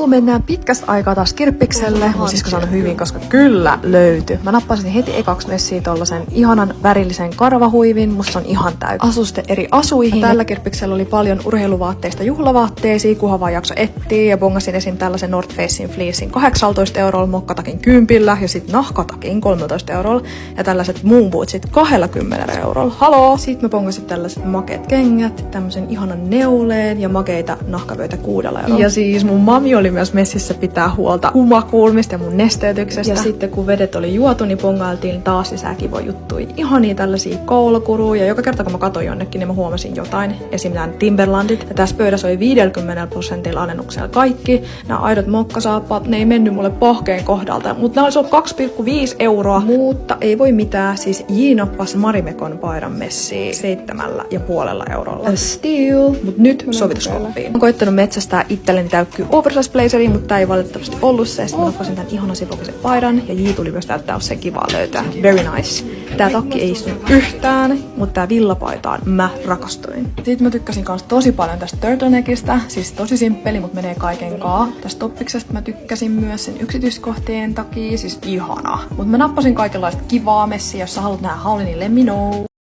Mennään pitkästä aikaa taas Kirppikselle. Mun sisko sanoi hyvin, koska kyllä löytyi. Mä nappasin heti ekaksi messiin tollasen ihanan värillisen karvahuivin. Musta on ihan täyttä asuste eri asuihin. Ja tällä Kirppiksellä oli paljon urheiluvaatteista juhlavaatteisiin, kunhan vaan jakso etsiä. Ja bongasin esim. Tällaisen North Facein fleecin 18 €, mokkatakin 10 ja sit nahkatakin 13 €. Ja tällaiset moon bootsit 20 €. Haloo! Sitten mä bongasin tällaiset makeet kengät, tämmösen ihanan neuleen ja makeita nahkavöitä 6 €. Ja siis mun mami oli myös messissä pitää huolta kumakulmista ja mun nesteytyksestä. Ja sitten kun vedet oli juotu, niin pongailtiin taas lisää kivoja juttuja. Ihania tällaisia koulakuruja. Ja joka kerta kun mä katsoin jonnekin, niin mä huomasin jotain. Esim. Nämä Timberlandit. Ja tässä pöydässä oli 50% alennuksella kaikki. Nämä aidot mokkasaappaat, ne ei mennyt mulle pohkeen kohdalta. Mutta nämä olisi ollut 2,5 €. Mutta ei voi mitään. Siis J nappas Marimekon paidan messiin 7,5 €. A steal. Mut nyt sovituskoppiin. Mä koittanut metsästää itselleni täykkyy oversize blazeri, mutta tää ei valitettavasti ollut se. Sitten mä nappasin tän ihanan sipokisen paidan ja J tuli myös täyttää se kivaa löytää. Very nice. Tää takki ei istunut yhtään, mutta tää villapaitaan mä rakastuin. Sitten mä tykkäsin kans tosi paljon tästä turtleneckistä. Siis tosi simppeli, mutta menee kaiken kaa. Tästä toppiksesta mä tykkäsin myös sen yksityiskohtien takia. Siis ihana. Mutta mä nappasin kaikenlaista kivaa messiä. Jos sä haluat nähdä hauli, niin let me know.